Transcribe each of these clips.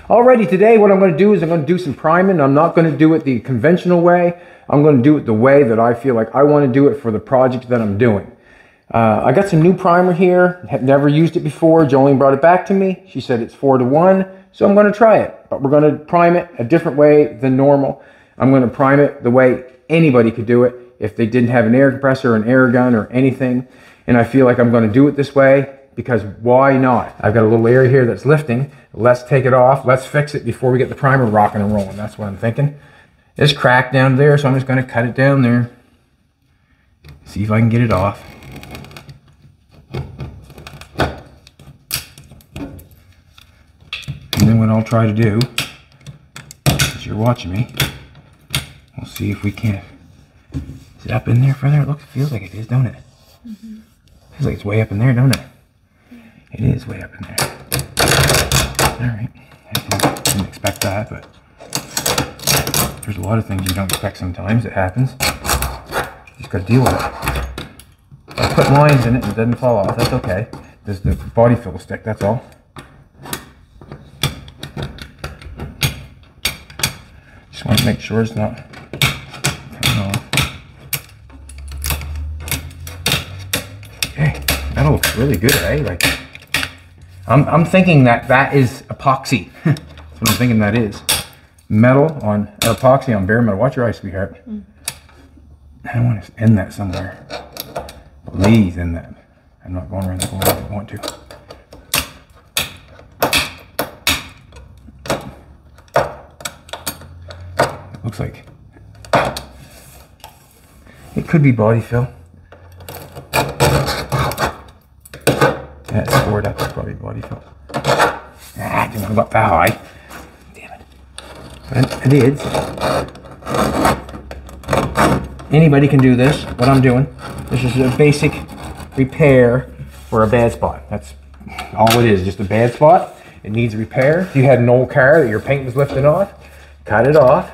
Alrighty, today what I'm going to do is I'm going to do some priming. I'm not going to do it the conventional way. I'm going to do it the way that I feel like I want to do it for the project that I'm doing. I got some new primer here. Have never used it before. Jolene brought it back to me. She said it's 4-to-1, so I'm going to try it. But we're going to prime it a different way than normal. I'm going to prime it the way anybody could do it if they didn't have an air compressor, an air gun, or anything. And I feel like I'm going to do it this way because why not? I've got a little area here that's lifting. Let's take it off. Let's fix it before we get the primer rocking and rolling. That's what I'm thinking. It's cracked down there, so I'm just going to cut it down there. See if I can get it off. And then what I'll try to do, as you're watching me, we'll see if we can't. Is it up in there further? It looks, feels like it is, don't it? Mm-hmm. Feels like it's way up in there, don't it? Yeah. It is way up in there. Alright, I didn't expect that, but there's a lot of things you don't expect sometimes. It happens. You just got to deal with it. I put lines in it and it doesn't fall off. That's okay. There's the body fill stick, that's all. Just want to make sure it's not coming off. Okay, that looks really good, eh? Like, I'm thinking that is epoxy. That's what I'm thinking that is. Metal on, or epoxy on bare metal. Watch your eyes, sweetheart. I want to end that somewhere. Please end that. I'm not going around the corner if I want to. It looks like it could be body fill. That's scored up. It's probably body fill. Ah, I didn't go up that high. Damn it. But it is. Anybody can do this. What I'm doing. This is a basic repair for a bad spot. That's all it is. Just a bad spot. It needs repair. If you had an old car that your paint was lifting off, cut it off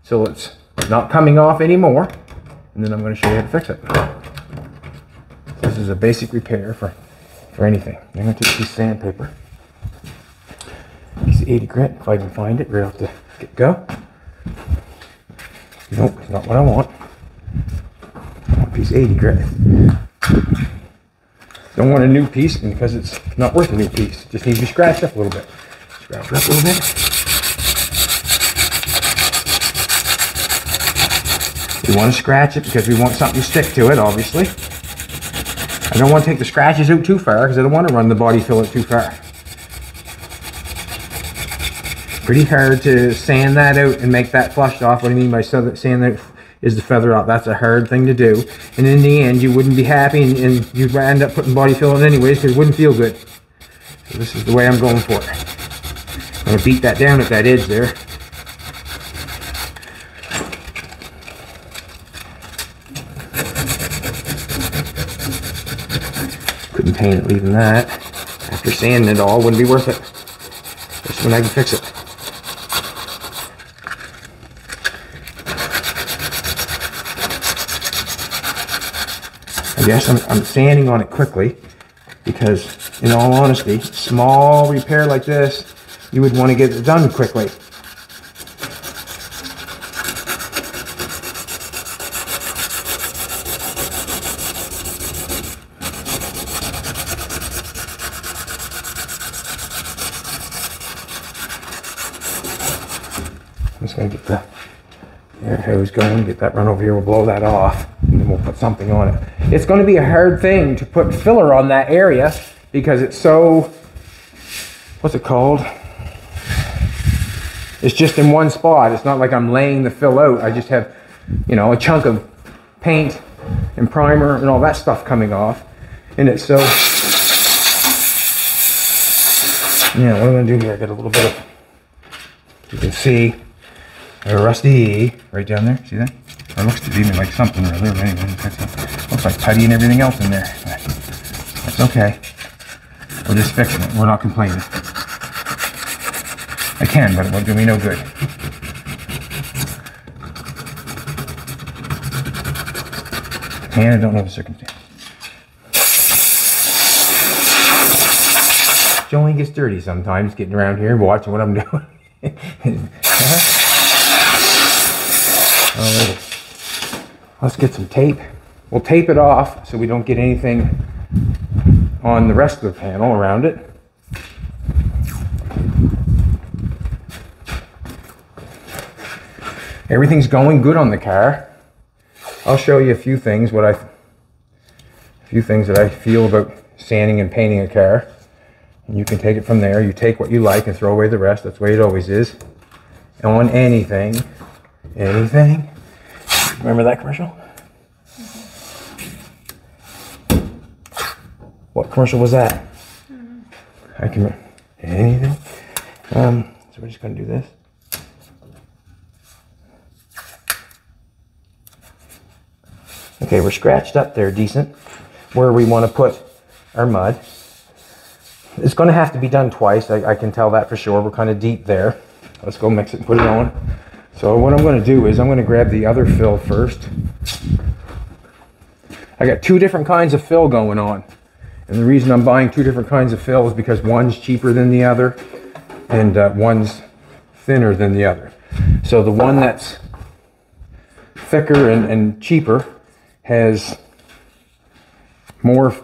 so it's not coming off anymore. And then I'm going to show you how to fix it. This is a basic repair for anything. I'm going to take a piece of sandpaper, piece of 80 grit, if I can find it, right off the get-go. Nope, it's not what I want. I want a piece of 80 grit. Don't want a new piece because it's not worth a new piece. It just needs to be scratched up a little bit. Scratch it up a little bit. We want to scratch it because we want something to stick to it, obviously. I don't want to take the scratches out too far because I don't want to run the body filler too far. Pretty hard to sand that out and make that flushed off. What I mean by sand that is the feather off. That's a hard thing to do. And in the end, you wouldn't be happy and you'd end up putting body fill in anyways because it wouldn't feel good. So this is the way I'm going for it. I'm going to beat that down at that edge there. Couldn't paint it leaving that. After sanding it all, wouldn't be worth it. Just when I can fix it. I guess I'm sanding on it quickly because, in all honesty, small repair like this, you would want to get it done quickly. I'm just going to get the air hose going, get that run over here, we'll blow that off, and then we'll put something on it. It's going to be a hard thing to put filler on that area because it's so, what's it called? It's just in one spot. It's not like I'm laying the fill out. I just have, you know, a chunk of paint and primer and all that stuff coming off. And it's so, yeah, what I'm going to do here, I got a little bit of, you can see, a rusty right down there. See that? Or it looks to be like something or other. Anyway, looks like putty and everything else in there. That's okay. We're just fixing it. We're not complaining. I can, but it won't do me no good. And I don't know the circumstance. Jolene gets dirty sometimes getting around here and watching what I'm doing. Alright, let's get some tape. We'll tape it off so we don't get anything on the rest of the panel around it. Everything's going good on the car. I'll show you a few things that I feel about sanding and painting a car. And you can take it from there. You take what you like and throw away the rest. That's the way it always is. On anything. Anything. Remember that commercial? What commercial was that? I can remember. Anything. So we're just going to do this. Okay, we're scratched up there decent where we want to put our mud. It's going to have to be done twice. I can tell that for sure. We're kind of deep there. Let's go mix it and put it on. So what I'm going to do is I'm going to grab the other fill first. I got two different kinds of fill going on. And the reason I'm buying two different kinds of fill is because one's cheaper than the other and one's thinner than the other. So the one that's thicker and cheaper has more,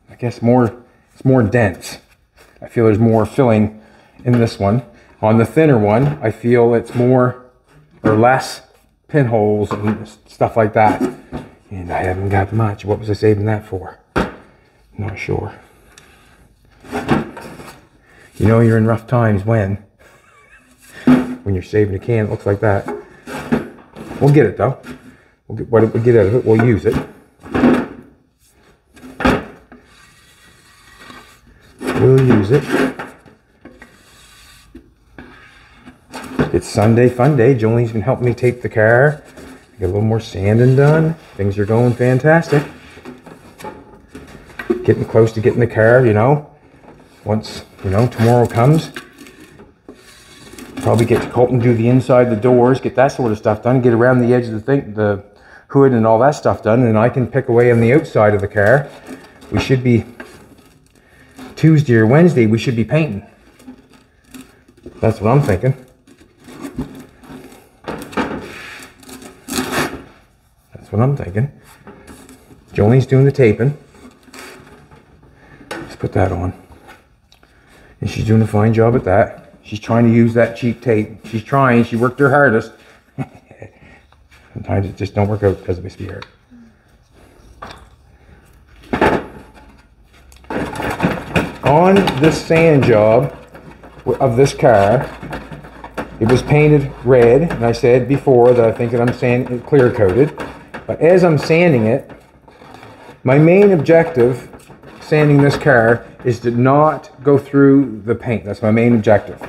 I guess it's more dense. I feel there's more filling in this one. On the thinner one, I feel it's more or less pinholes and stuff like that. And I haven't got much. What was I saving that for? Not sure. You know you're in rough times when you're saving a can that looks like that. We'll get it though. What we get out of it, we'll use it. We'll use it. It's Sunday fun day. Jolene's been helping me tape the car. Get a little more sanding done. Things are going fantastic. Getting close to getting the car, you know. Once, you know, tomorrow comes, probably get to Colton, do the inside, the doors, get that sort of stuff done, get around the edge of the thing, the hood and all that stuff done, and I can pick away on the outside of the car. We should be, Tuesday or Wednesday, we should be painting. That's what I'm thinking. That's what I'm thinking. Jolene's doing the taping. Let's put that on. And she's doing a fine job at that. She's trying to use that cheap tape. She's trying. She worked her hardest. Sometimes it just don't work out because of my spirit. On this sand job of this car, it was painted red, and I said before that I think that I'm sanding it clear coated. But as I'm sanding it, my main objective sanding this car is to not go through the paint. That's my main objective.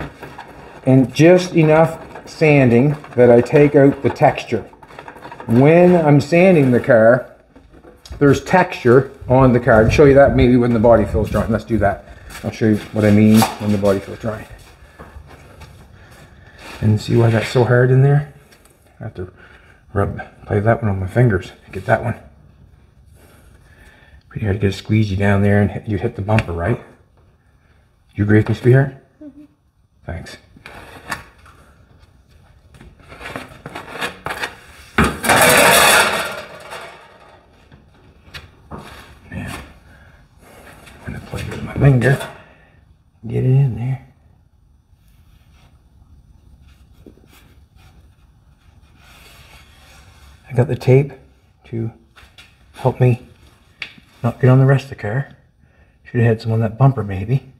And just enough sanding that I take out the texture. When I'm sanding the car, there's texture on the car. I'll show you that maybe when the body fill's drying. Let's do that. I'll show you what I mean when the body fill's drying. And see why that's so hard in there? I have to play that one on my fingers. Get that one. Pretty hard to get a squeegee down there and you'd hit the bumper, right? You agree with me, sweetheart? Mm-hmm. Thanks. Now, I'm going to play with my finger. Get it in there. I got the tape to help me not get on the rest of the car. Should have had some on that bumper maybe.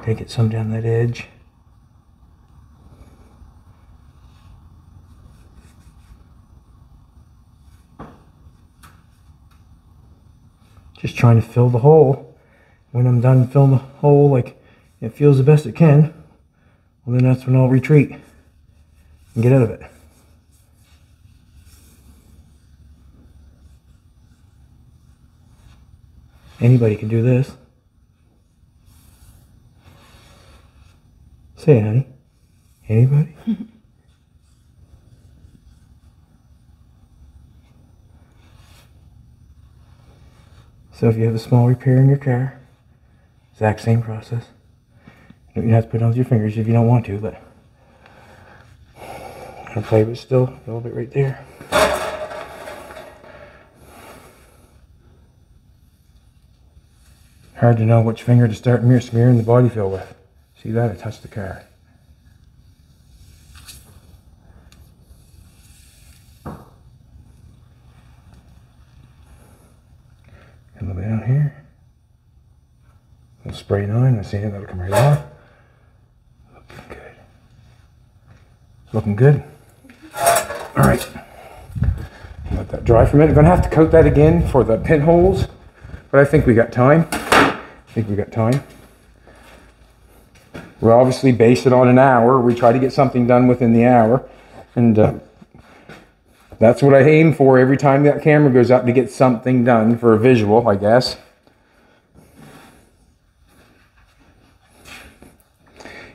Take it some down that edge. Just trying to fill the hole. When I'm done filling the hole, like it feels the best it can, well then that's when I'll retreat and get out of it. Anybody can do this. Say it, honey. Anybody? So if you have a small repair in your car, exact same process. You don't have to put it on with your fingers if you don't want to, but I'll play with it still a little bit right there. Hard to know which finger to start smearing the body fill with. See that? I touched the car. A little bit down here. A little spray on. I see it. That'll come right off. Looking good. Looking good. All right. Let that dry for a minute. I'm going to have to coat that again for the pinholes, but I think we got time. We're obviously based it on an hour. We try to get something done within the hour, and that's what I aim for every time that camera goes up, to get something done for a visual, I guess.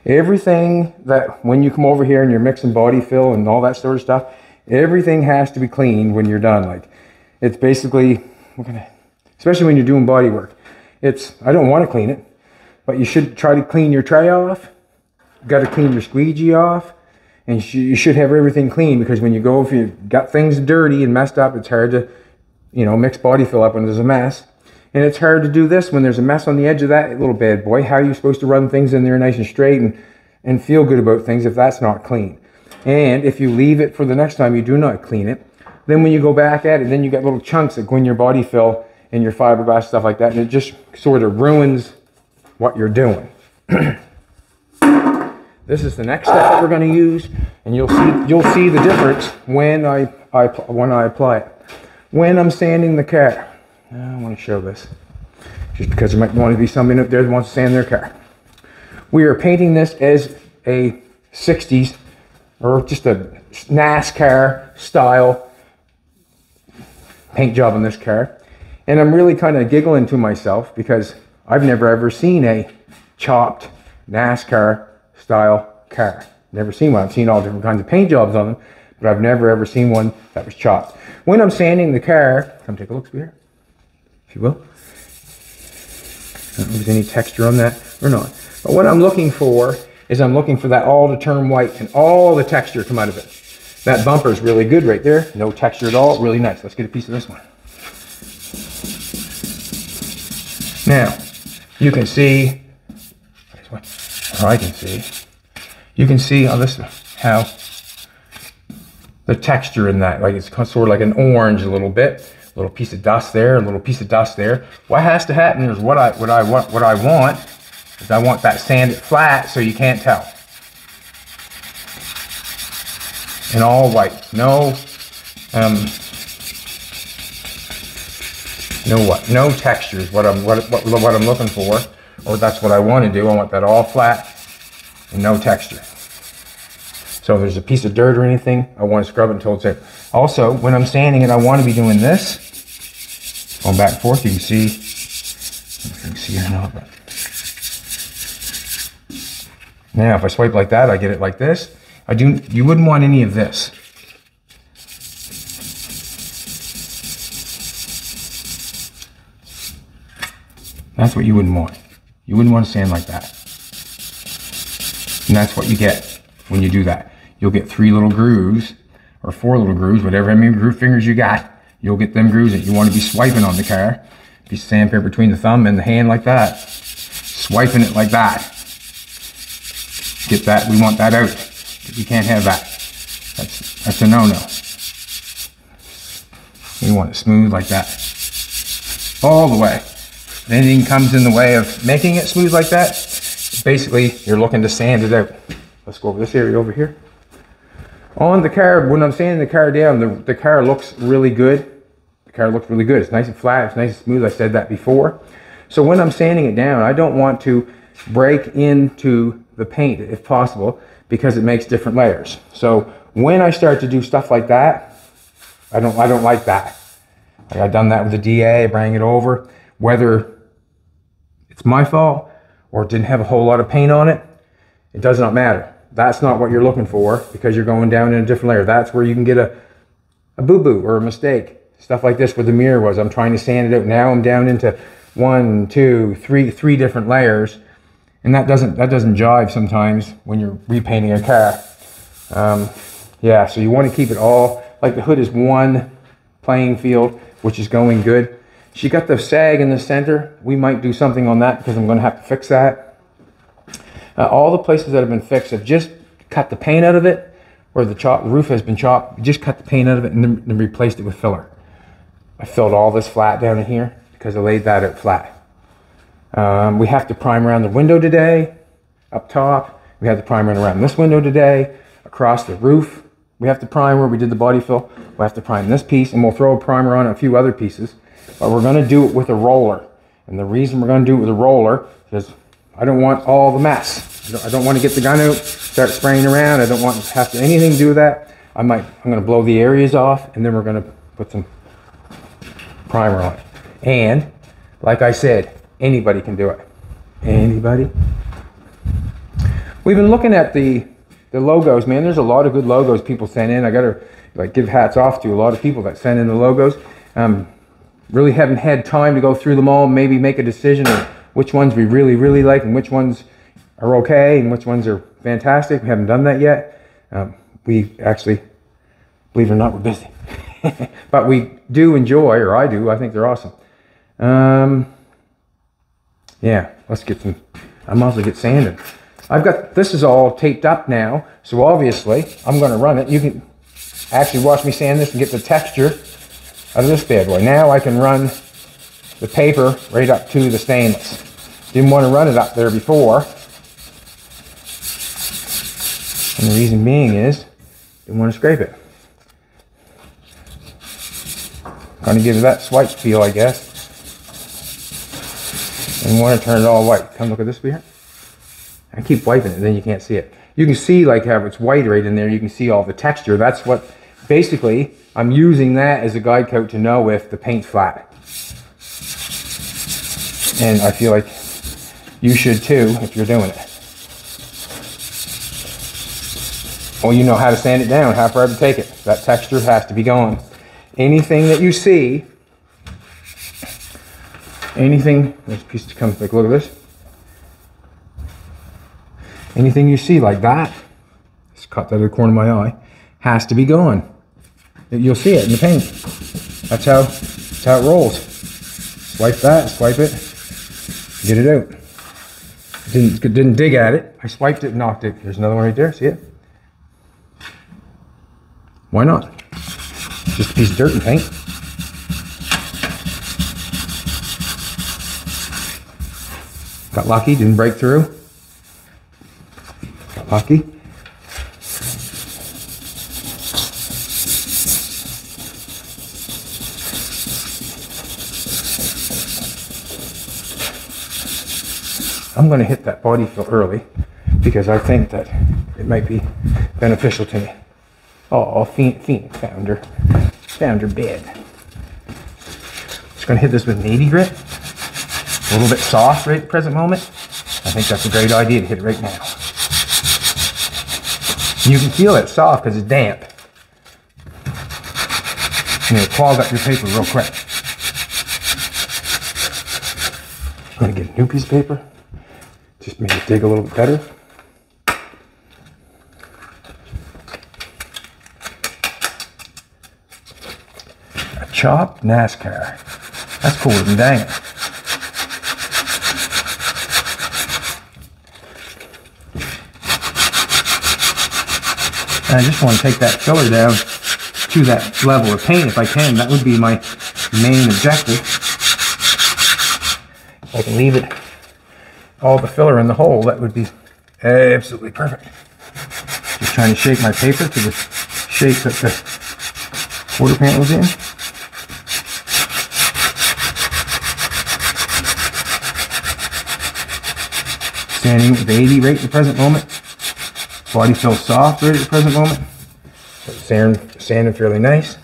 Everything that, when you come over here and you're mixing body fill and all that sort of stuff, everything has to be cleaned when you're done. Like, it's basically, especially when you're doing body work. I don't want to clean it, but you should try to clean your tray off. You've got to clean your squeegee off. And you should have everything clean, because when you go, if you got things dirty and messed up, it's hard to, mix body fill up when there's a mess. And it's hard to do this when there's a mess on the edge of that little bad boy. How are you supposed to run things in there nice and straight and feel good about things if that's not clean? And if you leave it for the next time, you do not clean it, then when you go back at it, then you get little chunks that go in your body fill and your fiberglass, stuff like that, and it just sort of ruins what you're doing. This is the next step that we're going to use, and you'll see the difference when I apply it. When I'm sanding the car, I want to show this, just because there might want to be somebody up there that wants to sand their car. We are painting this as a 60s, or just a NASCAR style paint job on this car. And I'm really kind of giggling to myself, because I've never ever seen a chopped NASCAR style car. Never seen one. I've seen all different kinds of paint jobs on them, but I've never ever seen one that was chopped. When I'm sanding the car, come take a look, here, if you will. I don't know if there's any texture on that or not. But what I'm looking for is I'm looking for that all to turn white and all the texture come out of it. That bumper is really good right there. No texture at all. Really nice. Let's get a piece of this one. Now, you can see, or I can see, you can see on this how the texture in that, like it's sort of like an orange a little bit, a little piece of dust there, a little piece of dust there. What has to happen is what I want is I want that sanded flat so you can't tell. And all white, no textures. What I'm looking for, or that's what I want to do. I want that all flat and no texture. So if there's a piece of dirt or anything, I want to scrub it until it's there. Also, when I'm sanding it, I want to be doing this, going back and forth. You can see, I don't know if you can see or not, but now if I swipe like that, I get it like this. You wouldn't want any of this. That's what you wouldn't want. You wouldn't want to sand like that. And that's what you get when you do that. You'll get 3 little grooves, or 4 little grooves, whatever many groove fingers you got. You'll get them grooves that you want to be swiping on the car. Piece of sandpaper between the thumb and the hand like that. Swiping it like that. Get that, we want that out. We can't have that. That's a no-no. We want it smooth like that. All the way. If anything comes in the way of making it smooth like that, basically you're looking to sand it out. Let's go over this area over here. On the car, when I'm sanding the car down, the car looks really good. The car looks really good. It's nice and flat, it's nice and smooth. I said that before. So when I'm sanding it down, I don't want to break into the paint if possible, because it makes different layers. So when I start to do stuff like that, I don't like that. Like I've done that with the DA, I bring it over. Whether it's my fault or it didn't have a whole lot of paint on it, it does not matter. that's not what you're looking for, because you're going down in a different layer. That's where you can get a boo-boo or a mistake. Stuff like this where the mirror was. I'm trying to sand it out. Now I'm down into 1, 2, 3 different layers. And that doesn't jive sometimes when you're repainting a car. Yeah, so you want to keep it all, like the hood is one playing field, which is going good. She got the sag in the center. We might do something on that because I'm going to have to fix that. All the places that have been fixed, I've just cut the paint out of it, where the roof has been chopped. Just cut the paint out of it and then replaced it with filler. I filled all this flat down in here because I laid that out flat. We have to prime around the window today, up top. We have to prime around this window today, across the roof. We have to prime where we did the body fill. We have to prime this piece, and we'll throw a primer on a few other pieces. But we're going to do it with a roller. And the reason we're going to do it with a roller is I don't want all the mess. I don't want to get the gun out, start spraying around. I don't want to have to anything to do with that. I'm going to blow the areas off, and then we're going to put some primer on it. And like I said, anybody can do it. Anybody. We've been looking at the logos, man. There's a lot of good logos people send in. I got to give hats off to a lot of people that send in the logos. Really haven't had time to go through them all, maybe make a decision of which ones we really like and which ones are okay and which ones are fantastic. We haven't done that yet. We actually, believe it or not, we're busy. But we do enjoy, or I do, I think they're awesome. Yeah, let's get some, I might as well get sanded. This is all taped up now, so obviously I'm going to run it. You can actually watch me sand this and get the texture out of this bad boy. Now I can run the paper right up to the stainless. Didn't want to run it up there before. And the reason being is, didn't want to scrape it. Going to give it that swipe feel, I guess. And want to turn it all white. Come look at this here. I keep wiping it, then you can't see it. You can see like how it's white right in there. You can see all the texture. That's what, basically, I'm using that as a guide coat to know if the paint's flat. And I feel like you should too if you're doing it. Well, you know how to sand it down, how far to take it. That texture has to be gone. Anything that you see, anything, there's a piece to come, like look at this. Anything you see like that, just cut that out of the corner of my eye, has to be gone. You'll see it in the paint. That's how it rolls. Swipe that, swipe it, get it out. Didn't dig at it. I swiped it and knocked it. There's another one right there, see it? Why not? Just a piece of dirt and paint. Got lucky, didn't break through. Got lucky. I'm going to hit that body fill early because I think that it might be beneficial to me. Oh, Fiend found her bed. Just going to hit this with an 80 grit. A little bit soft right at the present moment. I think that's a great idea to hit it right now. You can feel it soft because it's damp. And it'll clog up your paper real quick. I'm going to get a new piece of paper. Just make it dig a little bit better. A chopped NASCAR. That's cooler than dang it. And I just want to take that filler down to that level of paint if I can. That would be my main objective. If I can leave it all the filler in the hole, that would be absolutely perfect. Just trying to shape my paper to the shape that the quarter panel was in. Sanding with 80 right at the present moment. Body fill soft right at the present moment. Sanding fairly nice.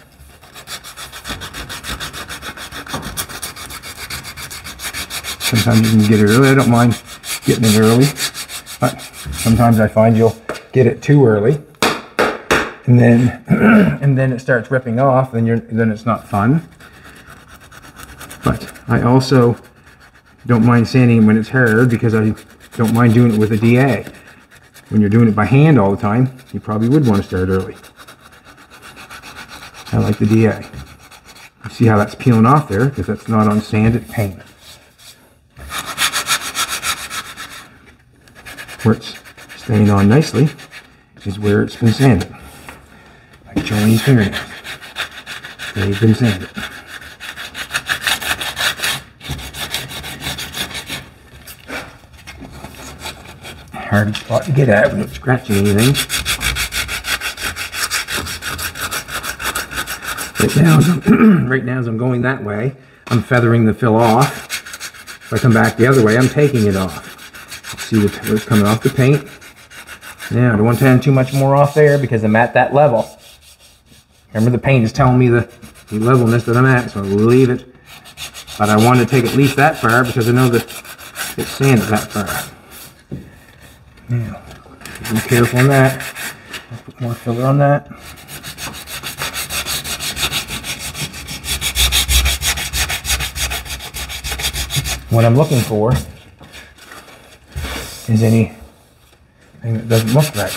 Sometimes you can get it early. I don't mind getting it early, but sometimes I find you'll get it too early, and then and then it starts ripping off, then it's not fun. But I also don't mind sanding when it's hard because I don't mind doing it with a DA. When you're doing it by hand all the time, you probably would want to start early. I like the DA. You see how that's peeling off there because that's not on sanded paint. Where it's staying on nicely is where it's been sanded. Like Chinese fingernails. They've been sanded. Hard spot to get at without scratching anything. Right now as I'm going that way, I'm feathering the fill off. If I come back the other way, I'm taking it off. See what's coming off the paint. Now, I don't want to turn too much more off there because I'm at that level. Remember, the paint is telling me the levelness that I'm at, so I'll leave it. But I want to take at least that far because I know that it's sanded that far. Now, be careful on that. I'll put more filler on that. What I'm looking for is anything that doesn't look right.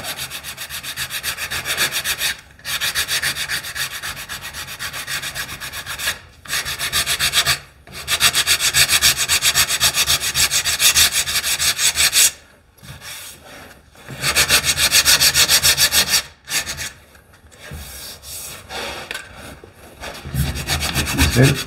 That's it.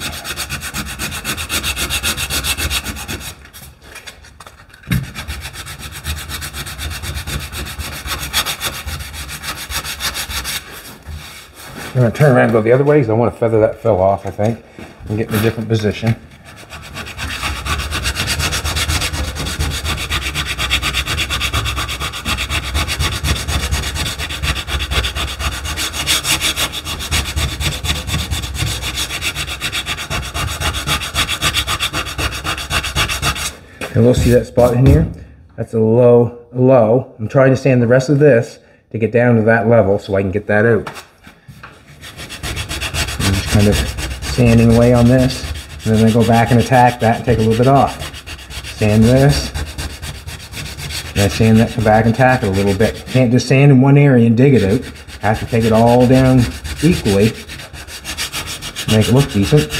I'm going to turn around and go the other way because I want to feather that fill off, I think, and get in a different position. And we'll see that spot in here. That's a low. I'm trying to sand the rest of this to get down to that level so I can get that out. I'm just kind of sanding away on this, and then I go back and attack that and take a little bit off. Sand this, and I sand that, come back and tack it a little bit. Can't just sand in one area and dig it out. I have to take it all down equally to make it look decent.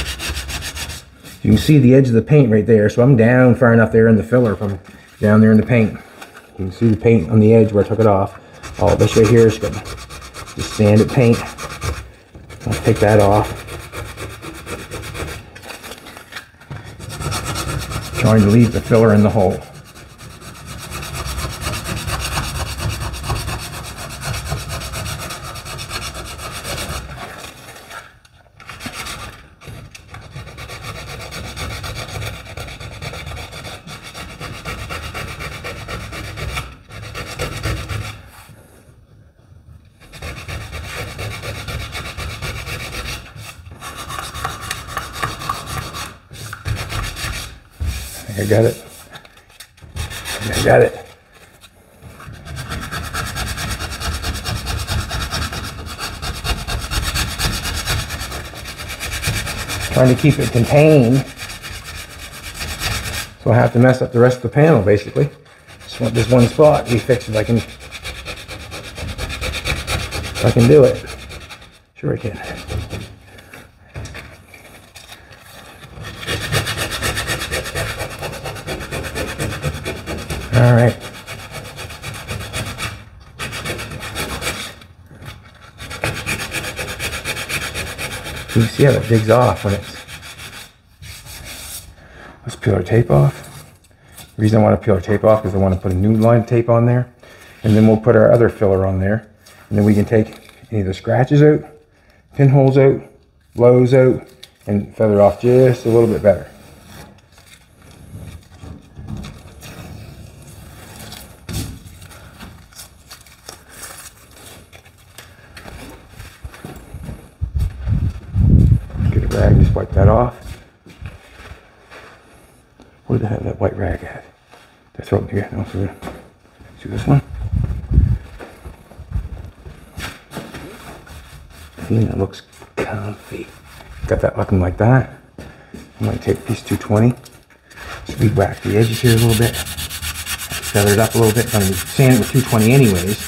You can see the edge of the paint right there, so I'm down far enough there in the filler from down there in the paint. You can see the paint on the edge where I took it off. All this right here is good. Just sanded paint. I'll take that off. Trying to leave the filler in the hole. I got it. I got it. Trying to keep it contained, so I have to mess up the rest of the panel basically. Just want this one spot to be fixed if I can do it. Sure I can. All right. You see how that digs off when it's... Let's peel our tape off. The reason I want to peel our tape off is I want to put a new line of tape on there, and then we'll put our other filler on there, and then we can take any of the scratches out, pinholes out, blows out, and feather off just a little bit better. Rag, just wipe that off. Where the hell that white rag at? Did I throw it in here? No, see this one? comfy, and it looks comfy. Got that looking like that. I'm going to take piece 220, just weed whack the edges here a little bit, feather it up a little bit. I'm going to sand it with 220 anyways.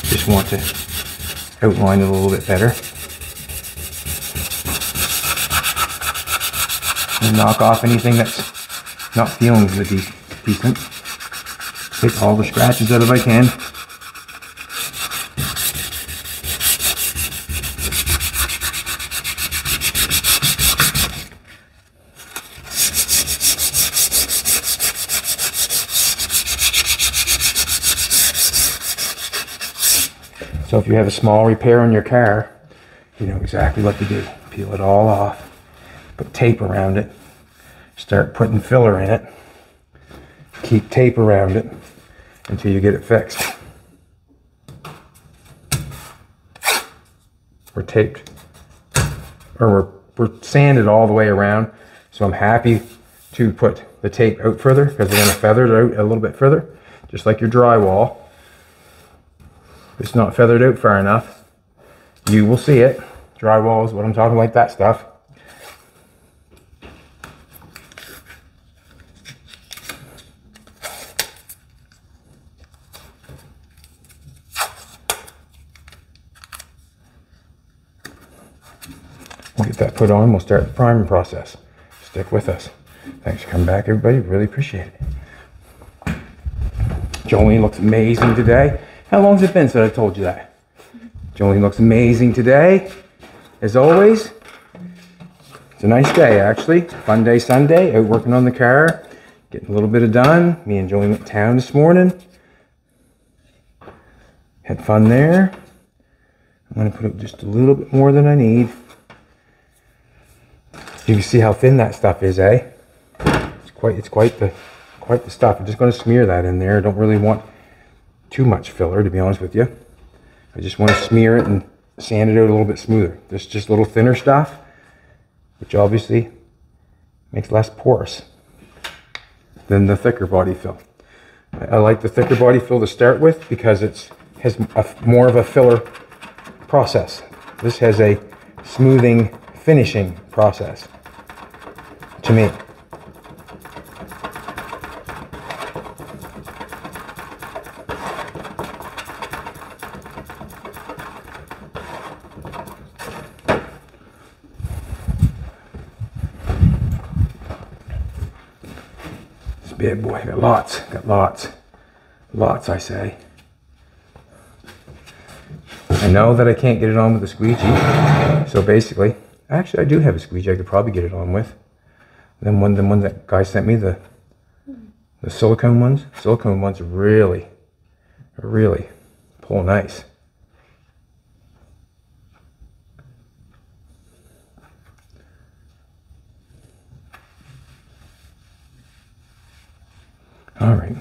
Just want to outline it a little bit better. And knock off anything that's not feeling decent. Take all the scratches out if I can. So if you have a small repair on your car, you know exactly what to do. Peel it all off, put tape around it, start putting filler in it, keep tape around it until you get it fixed. We're taped, or we're sanded all the way around, so I'm happy to put the tape out further because we're going to feather it out a little bit further, just like your drywall. If it's not feathered out far enough, you will see it. Drywall is what I'm talking, like that stuff. We'll get that put on, we'll start the priming process. Stick with us. Thanks for coming back, everybody. Really appreciate it. Jolene looks amazing today. How long has it been since I told you that? Jolene looks amazing today, as always. It's a nice day, actually. Fun day Sunday, out working on the car, getting a little bit of done. Me and Jolene went to town this morning. Had fun there. I'm going to put up just a little bit more than I need. You can see how thin that stuff is, eh? It's quite the stuff. I'm just going to smear that in there. I don't really want too much filler, to be honest with you. I just want to smear it and sand it out a little bit smoother. This is just a little thinner stuff, which obviously makes less porous than the thicker body fill. I like the thicker body fill to start with because it has more of a filler process. This has a smoothing, finishing process, to me. Big boy, got lots, I say. I know that I can't get it on with a squeegee, so basically, actually I do have a squeegee I could probably get it on with. Then the one that guy sent me, the silicone ones really pull nice. All right.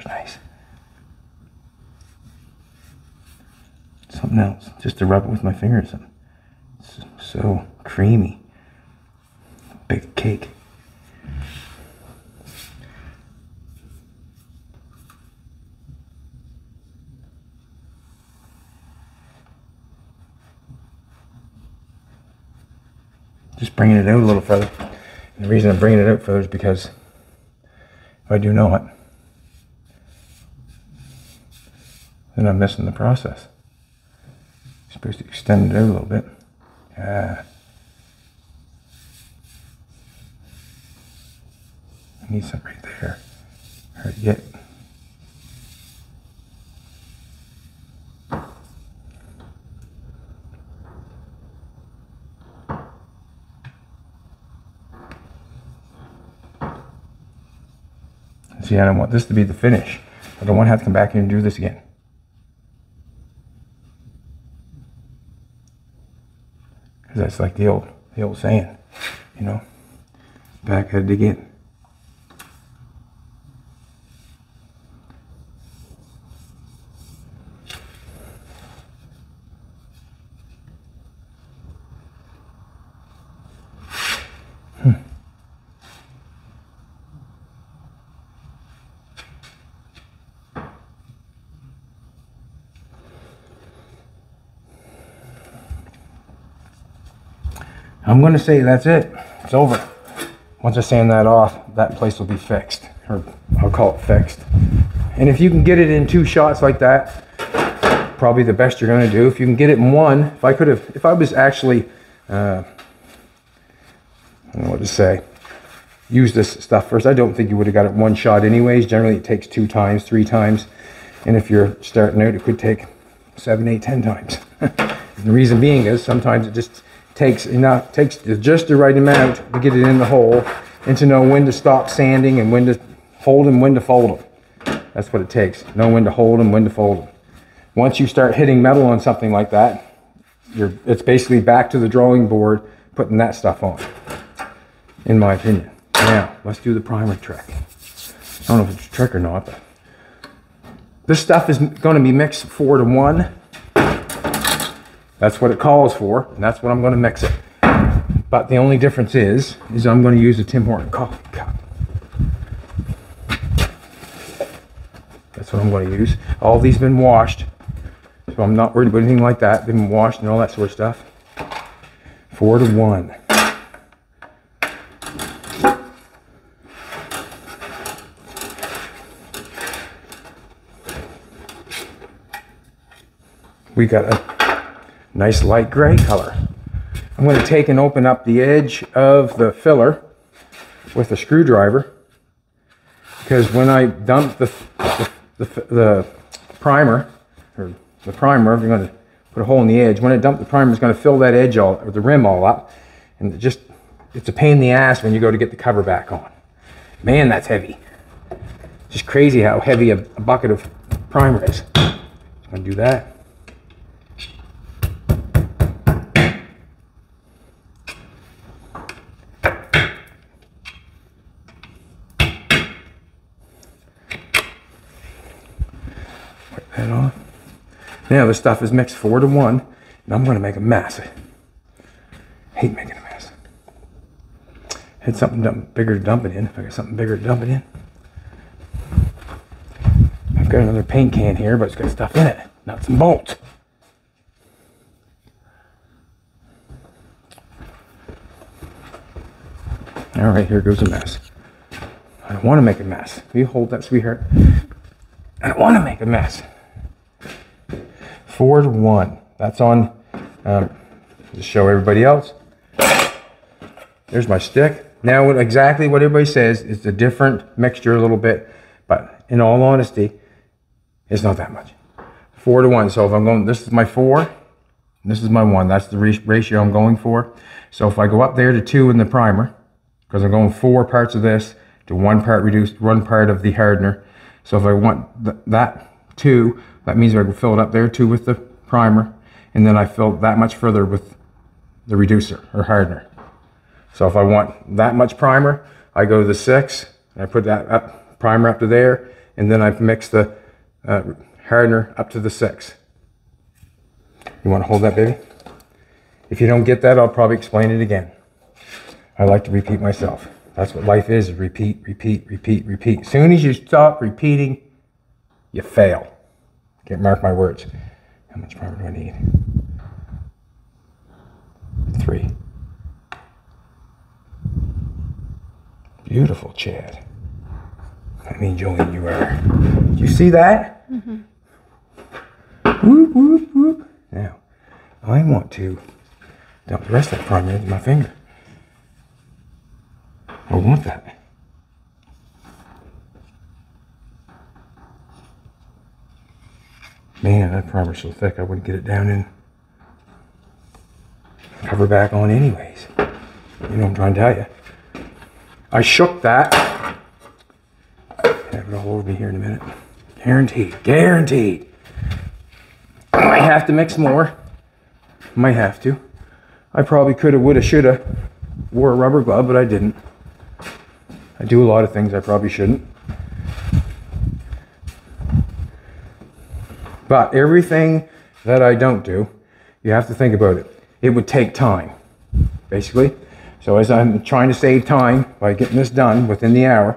Nice. Something else, just to rub it with my fingers. It's so creamy. Big cake. Just bringing it out a little further. And the reason I'm bringing it out further is because if I do not, then I'm missing the process. You're supposed to extend it out a little bit. I need some right there. Hard to get. See, I don't want this to be the finish. I don't want to have to come back here and do this again. Because that's like the old saying, you know, back had to dig in. I'm going to say that's it. It's over. Once I sand that off, that place will be fixed. Or I'll call it fixed. And if you can get it in 2 shots like that, probably the best you're going to do. If you can get it in 1, if I was actually, I don't know what to say, use this stuff first, I don't think you would have got it 1 shot anyways. Generally it takes 2 times, 3 times. And if you're starting out, it could take 7, 8, 10 times. And the reason being is sometimes it just takes just the right amount to get it in the hole and to know when to stop sanding and when to hold them, when to fold them. That's what it takes. Know when to hold them, when to fold them. Once you start hitting metal on something like that, it's basically back to the drawing board, putting that stuff on, in my opinion. Now, let's do the primer trick. I don't know if it's a trick or not, but this stuff is going to be mixed 4 to 1. That's what it calls for, and that's what I'm going to mix it. But the only difference is I'm going to use a Tim Horton coffee cup. That's what I'm going to use. All these have been washed, so I'm not worried about anything like that. They've been washed and all that sort of stuff. 4 to 1. We got a nice light gray color. I'm going to take and open up the edge of the filler with a screwdriver, because when I dump the primer, or the primer, I'm going to put a hole in the edge. When I dump the primer, it's going to fill that edge or the rim all up, and it's a pain in the ass when you go to get the cover back on. Man, that's heavy. Just crazy how heavy a bucket of primer is. I'm going to do that. That off. Now this stuff is mixed 4 to 1, and I'm going to make a mess. I hate making a mess. I had something bigger to dump it in. If I got something bigger to dump it in. I've got another paint can here, but it's got stuff in it. Nuts and bolts. All right, here goes a mess. I don't want to make a mess. Will you hold that, sweetheart? I don't want to make a mess. 4 to 1. That's on, to show everybody else. There's my stick. Now exactly what everybody says is a different mixture a little bit, but in all honesty, it's not that much. 4 to 1. So if I'm going, this is my 4, and this is my 1. That's the ratio I'm going for. So if I go up there to 2 in the primer, because I'm going 4 parts of this to 1 part reduced, 1 part of the hardener. So if I want that 2, that means I can fill it up there 2 with the primer, and then I fill that much further with the reducer or hardener. So if I want that much primer, I go to the 6, and I put that primer up to there, and then I mix the hardener up to the 6. You want to hold that, baby? If you don't get that, I'll probably explain it again. I like to repeat myself. That's what life is repeat, repeat, repeat, repeat. As soon as you stop repeating, you fail. Can't mark my words. How much primer do I need? 3. Beautiful, Chad. I mean, Jolene, you are. Did you see that? Mm-hmm. Whoop, whoop, whoop. Now, I want to dump the rest of that primer into my finger. I want that. Man, that primer's so thick I wouldn't get it down in. Cover back on anyways. You know what I'm trying to tell you. I shook that. Have it all over me here in a minute. Guaranteed. Guaranteed. I might have to mix more. Might have to. I probably coulda, woulda, shoulda wore a rubber glove, but I didn't. I do a lot of things I probably shouldn't. But everything that I don't do, you have to think about it. It would take time, basically. So as I'm trying to save time by getting this done within the hour,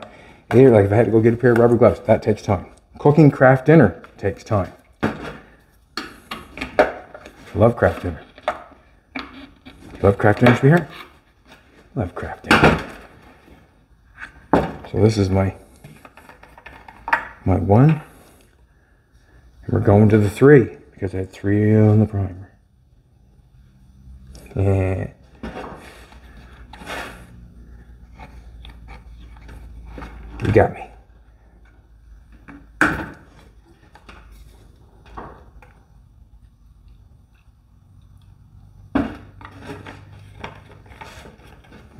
like if I had to go get a pair of rubber gloves, that takes time. Cooking craft dinner takes time. Love craft dinner. Love craft dinners be here? Love craft dinner. So this is my 1. And we're going to the 3 because I had 3 on the primer. Yeah. You got me.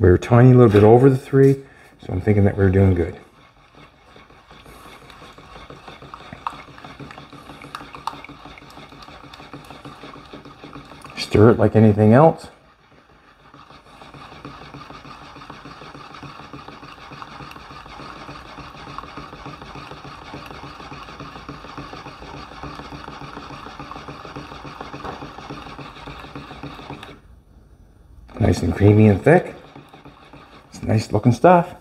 We were a tiny little bit over the 3, so I'm thinking that we're doing good. Stir it like anything else. Nice and creamy and thick. It's nice looking stuff.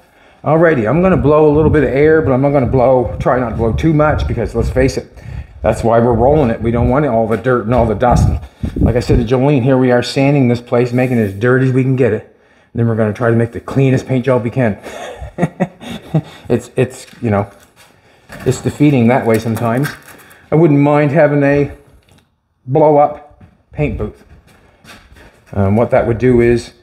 Alrighty, I'm gonna blow a little bit of air, but I'm not gonna try not to blow too much because let's face it, that's why we're rolling it. We don't want all the dirt and all the dust. And like I said to Jolene, here we are sanding this place, making it as dirty as we can get it. And then we're gonna try to make the cleanest paint job we can. It's you know, it's defeating that way sometimes. I wouldn't mind having a blow up paint booth. What that would do is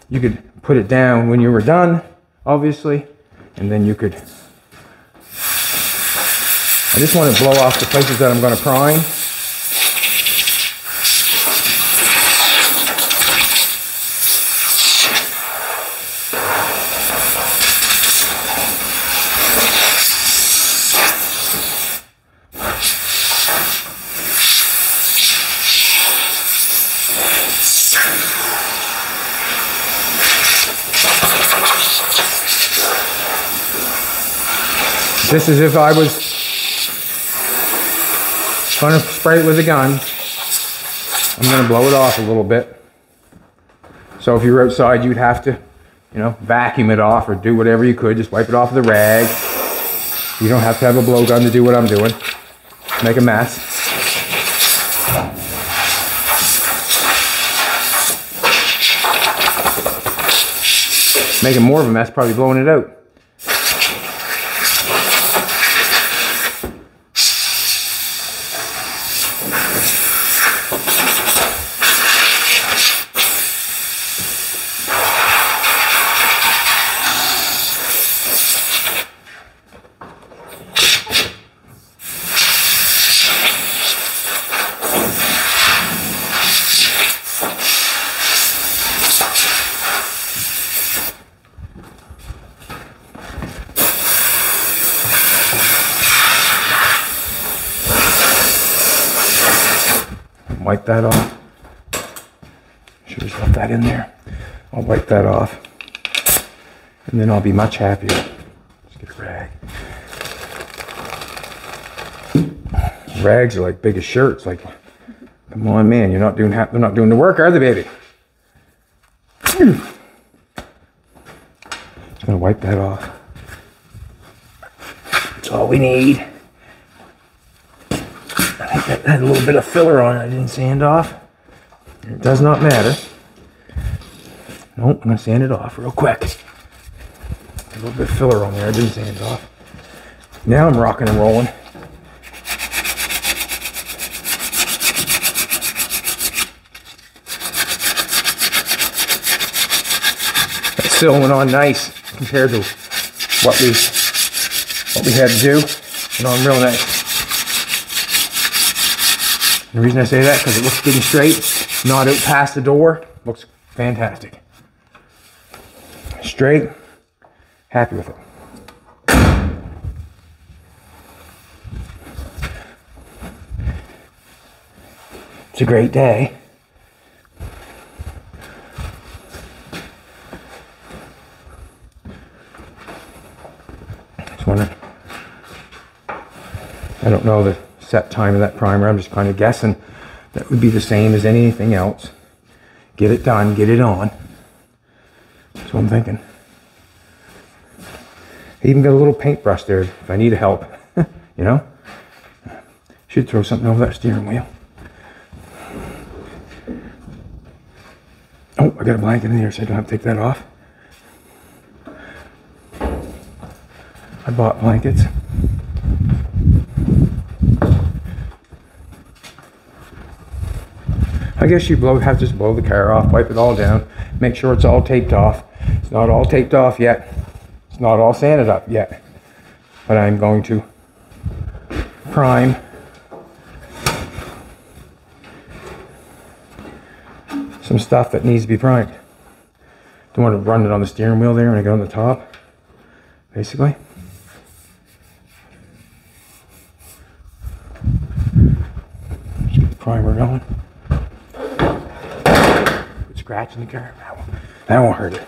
you could put it down when you were done, obviously, and then you could. I just want to blow off the places that I'm going to prime. This is if I was going to spray it with a gun. I'm going to blow it off a little bit. So if you're outside, you'd have to, you know, vacuum it off or do whatever you could. Just wipe it off with a rag. You don't have to have a blowgun to do what I'm doing. Make a mess. Making more of a mess, probably blowing it out. Wipe that off. Should just left that in there. I'll wipe that off. And then I'll be much happier. Let's get a rag. Rags are like big as shirts. Like, come on, man, they're not doing the work, are they, baby? Just gonna wipe that off. That's all we need. I think that had a little bit of filler on it. I didn't sand off. It does not matter. Nope, I'm gonna sand it off real quick. A little bit of filler on there. I didn't sand it off. Now I'm rocking and rolling. That Sill went on nice compared to what we had to do. Went on real nice. The reason I say that because it looks good and straight, not out past the door. Looks fantastic. Straight, happy with it. It's a great day. Just wondering. I don't know the set time of that primer. I'm just kind of guessing that would be the same as anything else. Get it done, get it on. That's what I'm thinking. I even got a little paintbrush there if I need help. You know? Should throw something over that steering wheel. Oh, I got a blanket in here, so I don't have to take that off. I bought blankets. I guess you have to just blow the car off, wipe it all down, make sure it's all taped off. It's not all taped off yet. It's not all sanded up yet. But I'm going to prime some stuff that needs to be primed. Don't want to run it on the steering wheel there when I get on the top, basically. Let's get the primer going. Put scratch in the car. That won't hurt it.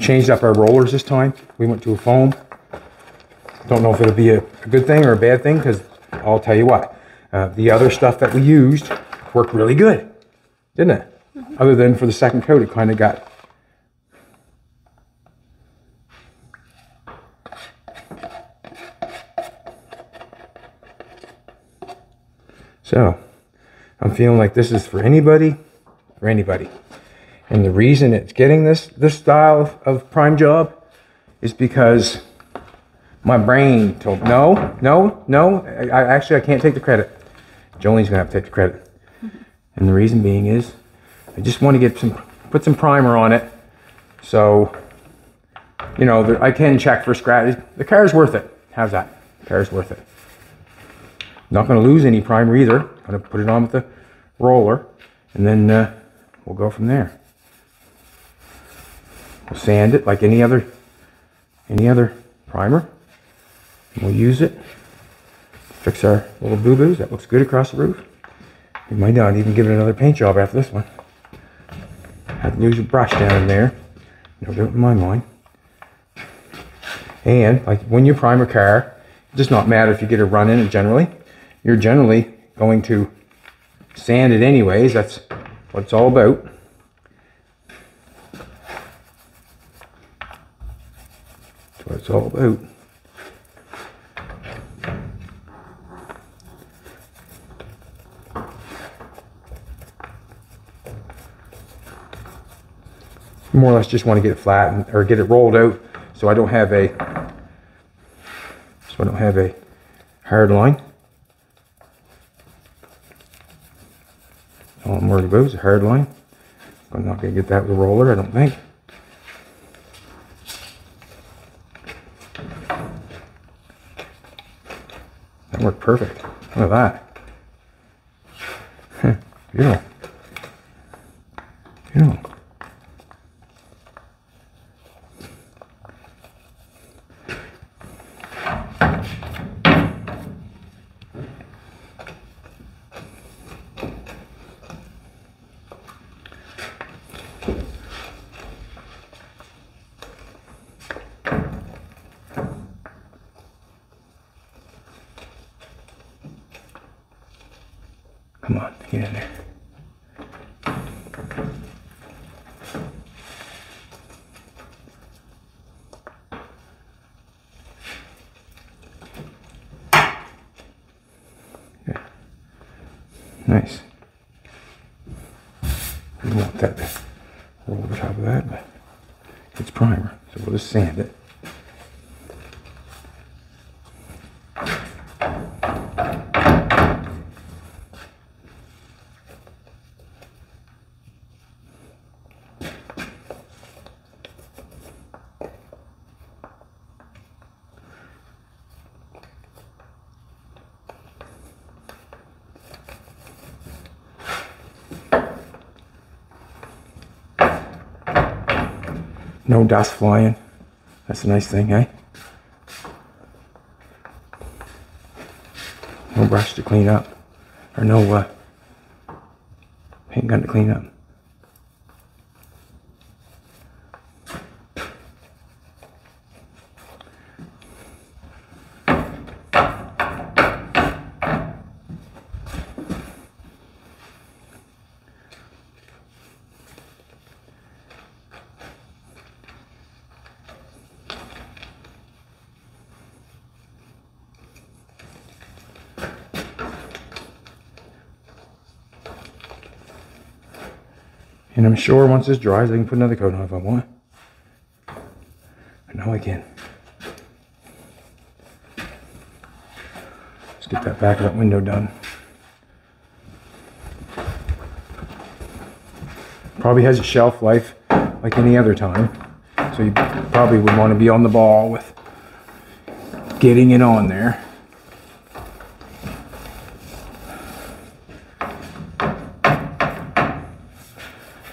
Changed up our rollers this time. We went to a foam. Don't know if it'll be a good thing or a bad thing, because I'll tell you what, the other stuff that we used worked really good, didn't it? Mm-hmm. Other than for the second coat, it kind of got... So, I'm feeling like this is for anybody. And the reason it's getting this style of prime job is because my brain told no. I can't take the credit. Jolene's gonna have to take the credit. And the reason being is I just want to put some primer on it, so you know I can check for scratch. The car's worth it. How's that? The car's worth it. Not going to lose any primer either. Going to put it on with the roller, and then we'll go from there. We'll sand it like any other primer. And we'll use it. Fix our little boo-boos. That looks good across the roof. We might not even give it another paint job after this one. Had to lose a brush down in there. No doubt in my mind. And like when you prime a car, it does not matter if you get a run in it generally. You're generally going to sand it anyways. That's what it's all about. That's what it's all about. More or less just want to get it flattened or get it rolled out so I don't have a hard line. All I'm worried about is a hard line. I'm not going to get that with a roller, I don't think. That worked perfect. Look at that. Beautiful. Beautiful. Come on, get in there. Yeah. Nice. We don't want that to roll over top of that, but it's primer, so we'll just sand it. No dust flying. That's a nice thing, eh? No brush to clean up. Or no paint gun to clean up. And I'm sure once this dries, I can put another coat on if I want. But now I can. Let's get that back of that window done. Probably has a shelf life like any other time. So you probably would want to be on the ball with getting it on there.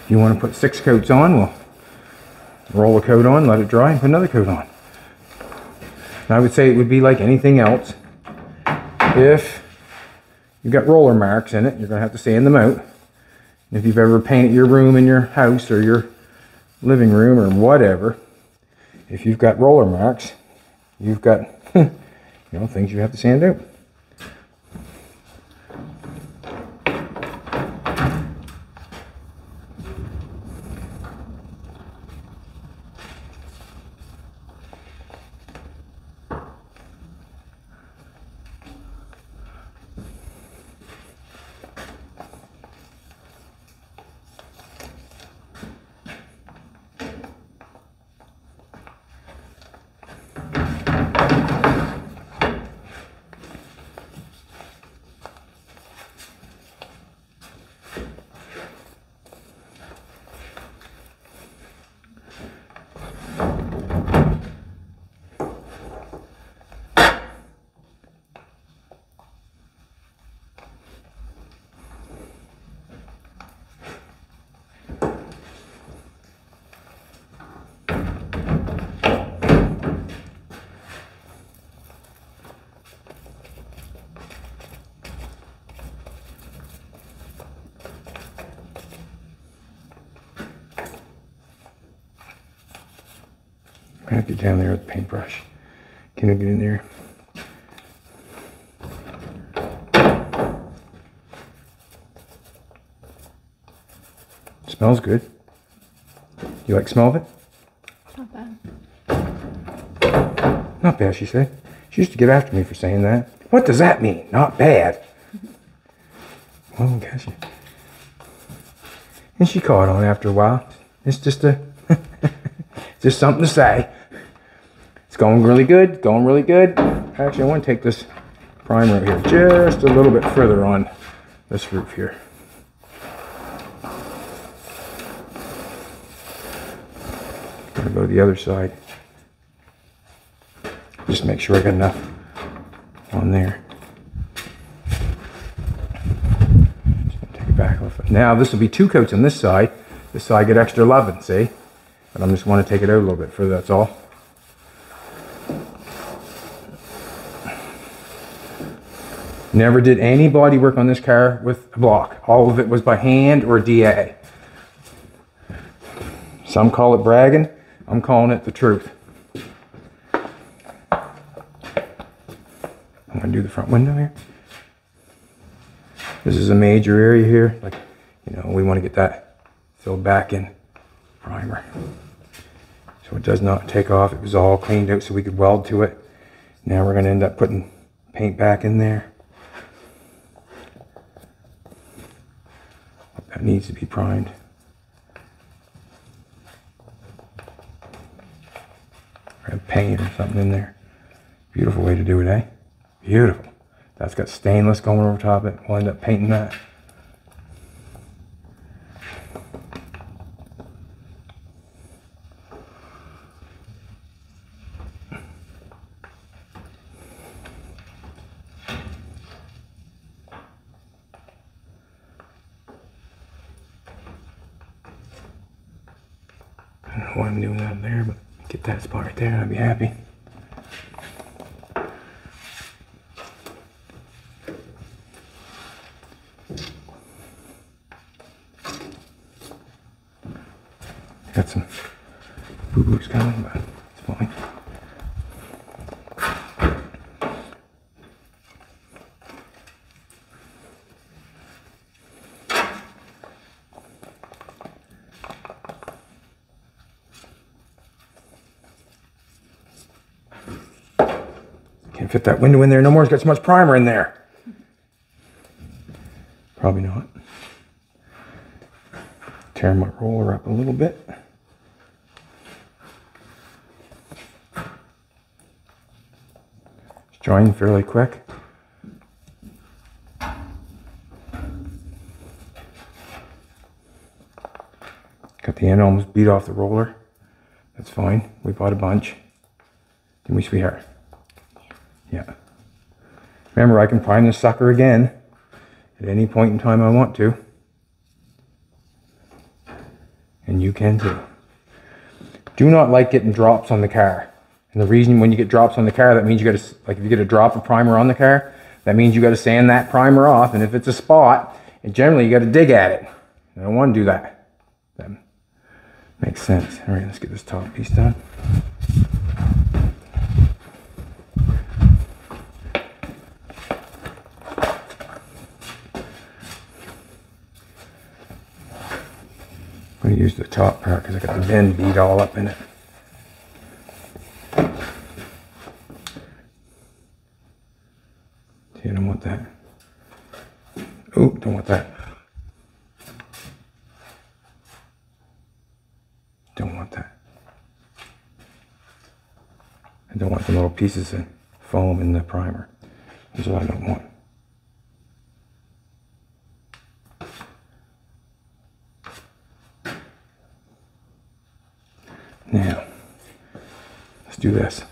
You want to put 6 coats on, well, roll a coat on, let it dry, and put another coat on. And I would say it would be like anything else. If you've got roller marks in it, you're going to have to sand them out. And if you've ever painted your room in your house or your living room or whatever, if you've got roller marks, you've got things you have to sand out. I have to get down there with the paintbrush. Can I get in there? Smells good. You like the smell of it? Not bad. Not bad, she said. She used to get after me for saying that. What does that mean? Not bad. Well, gosh. And she caught on after a while. It's just just something to say. It's going really good, going really good. Actually, I want to take this primer out here just a little bit further on this roof here. Gonna go to the other side. Just make sure I got enough on there. Just gonna take it back off. Now this will be 2 coats on this side. This side get extra loving, see? But I'm just want to take it out a little bit further, that's all. Never did any body work on this car with a block. All of it was by hand or DA. Some call it bragging. I'm calling it the truth. I'm going to do the front window here. This is a major area here. Like, we want to get that filled back in primer. So it does not take off. It was all cleaned out so we could weld to it. Now we're going to end up putting paint back in there. That needs to be primed. Grab paint or something in there. Beautiful way to do it, eh? Beautiful. That's got stainless going over top of it. We'll end up painting that. I don't know why I'm doing that there, but get that spot right there, I'd be happy. got some boo-boos coming, but it's fine. Can't fit that window in there no more. It's got so much primer in there. Probably not. Tear my roller up a little bit. It's drying fairly quick. Got the end almost beat off the roller. That's fine. We bought a bunch. Didn't we, sweetheart? Yeah. Remember, I can prime this sucker again at any point in time I want to. And you can too. Do not like getting drops on the car. And the reason when you get drops on the car, that means you got to, like if you get a drop of primer on the car, that means you got to sand that primer off. And if it's a spot, and generally you got to dig at it. I don't want to do that. That makes sense. All right, let's get this top piece done. I'm going to use the top part because I got the bend bead all up in it. See, I don't want that. Oh, don't want that. Don't want that. I don't want the little pieces of foam in the primer. That's what I don't want. Now, let's do this.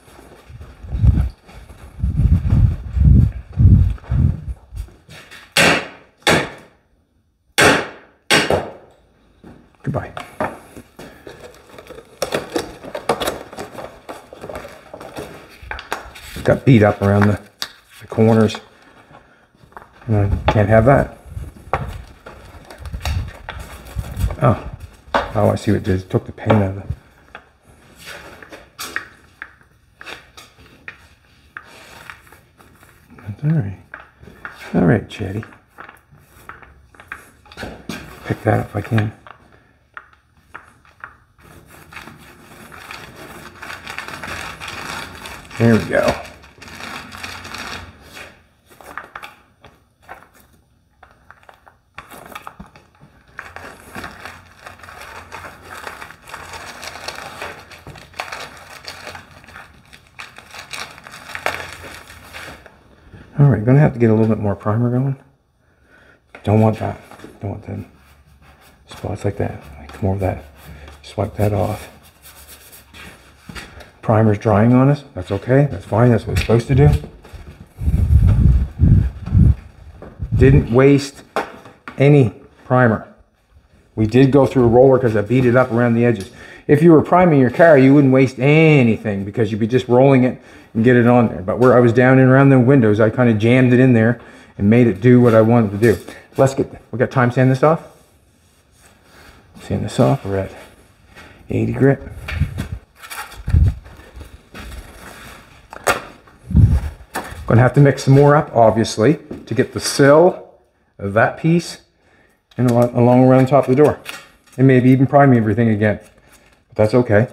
Goodbye. Got beat up around the corners. Can't have that. Oh, I see what it did. It took the paint out of it. All right, Chetty. Pick that up if I can. There we go. All right, gonna have to get a little bit more primer going. Don't want that. Don't want them spots like that. Like more of that. Swipe that off. Primer's drying on us. That's okay. That's fine. That's what it's supposed to do. Didn't waste any primer. We did go through a roller because I beat it up around the edges. If you were priming your car, you wouldn't waste anything because you'd be just rolling it and get it on there. But where I was down and around the windows, I kind of jammed it in there and made it do what I wanted to do. Let's get, we got time to sand this off? Sand this off. We're at 80 grit. Gonna have to mix some more up, obviously, to get the sill of that piece and along around the top of the door. And maybe even prime everything again. But that's okay.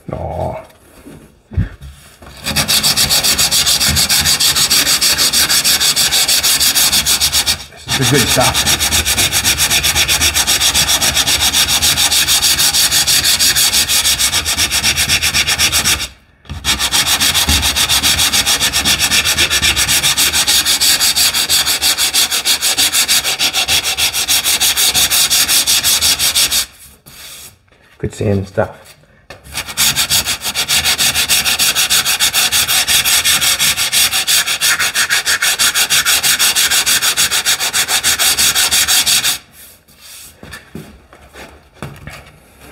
Aww. This is the good stuff. Good sand stuff.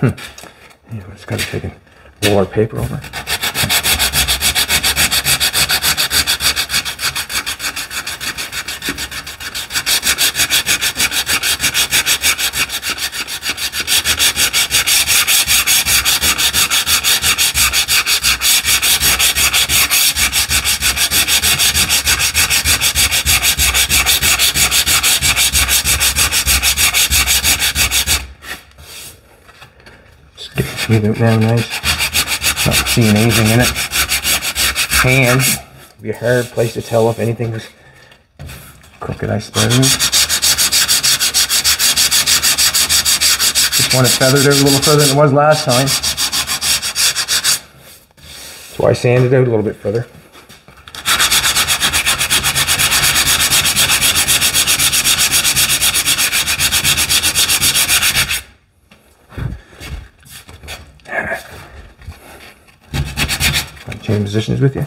Yeah, we just got to take and roll our paper over. Smooth it down nice. Not seeing anything in it. And it'd be a hard place to tell if anything was crooked, I suppose. Just want it feathered out a little further than it was last time. That's why I sanded it out a little bit further. Change positions with you.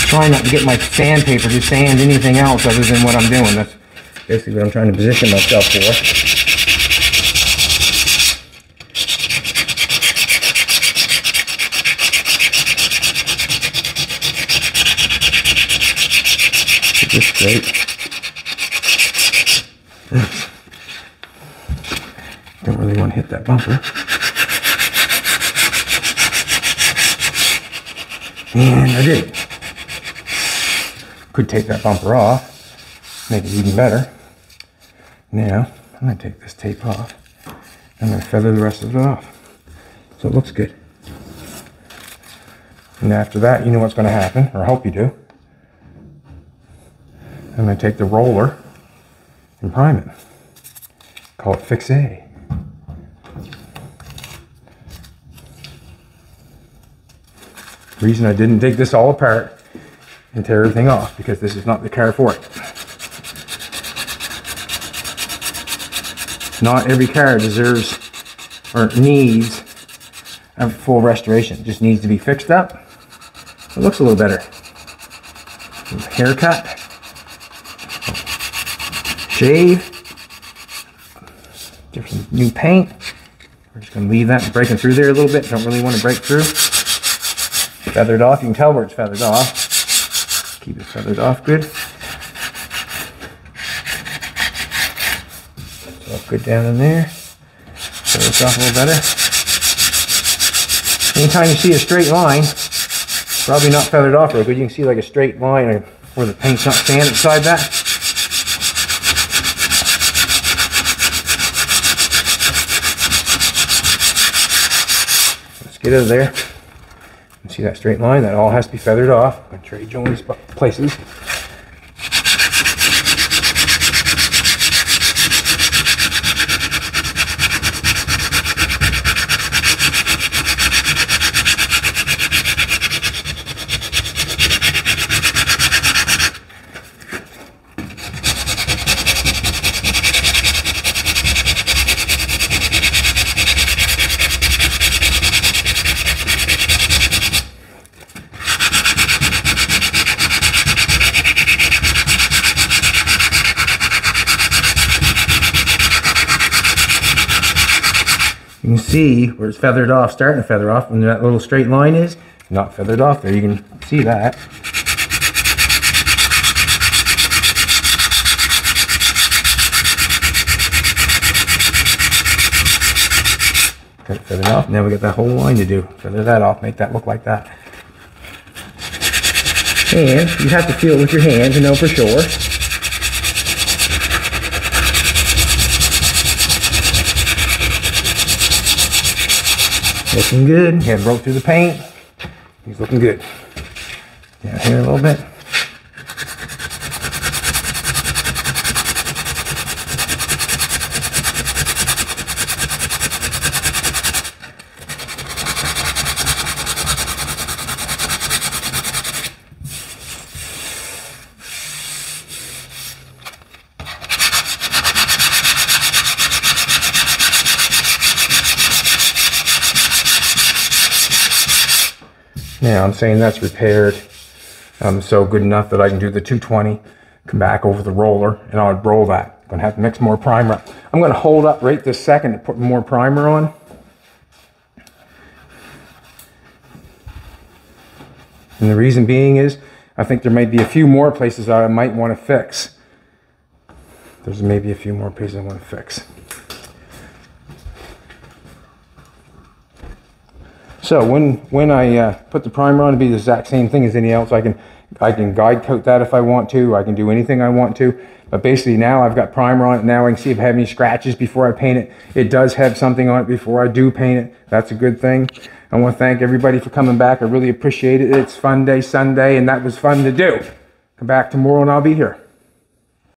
Trying not to get my sandpaper to sand anything else other than what I'm doing. That's basically what I'm trying to position myself for. Just straight. Don't really want to hit that bumper. And I did. Could take that bumper off, make it even better. Now, I'm going to take this tape off. I'm going to feather the rest of it off. So it looks good. And after that, you know what's going to happen, or I hope you do. I'm going to take the roller and prime it. Call it Fix A. Reason I didn't take this all apart and tear everything off, because this is not the car for it. Not every car deserves or needs a full restoration. It just needs to be fixed up. It looks a little better. Haircut, shave, give some new paint. We're just going to leave that breaking through there a little bit. Don't really want to break through. Feathered off. You can tell where it's feathered off. Keep it feathered off good. So good down in there. Feather this off a little better. Anytime you see a straight line, probably not feathered off real good. You can see like a straight line where the paint's not sanded inside that. Let's get out of there. See that straight line? That all has to be feathered off. I'm going to trade you all these places. You can see where it's feathered off, starting to feather off, and that little straight line is not feathered off there. You can see that. Got it feathered off. Now we got that whole line to do. Feather that off, make that look like that. And you have to feel it with your hand to know for sure. Looking good. He broke through the paint. He's looking good. Down here a little bit. Now I'm saying that's repaired, so good enough that I can do the 220, come back over the roller, and I'll roll that. I'm gonna have to mix more primer. I'm gonna hold up right this second to put more primer on. And the reason being is, I think there might be a few more places that I might want to fix. There's maybe a few more places I want to fix. So when I put the primer on, it'll be the exact same thing as anything else. I can guide coat that if I want to. I can do anything I want to. But basically now I've got primer on it. Now I can see if I have any scratches before I paint it. It does have something on it before I do paint it. That's a good thing. I want to thank everybody for coming back. I really appreciate it. It's fun day Sunday, and that was fun to do. Come back tomorrow and I'll be here.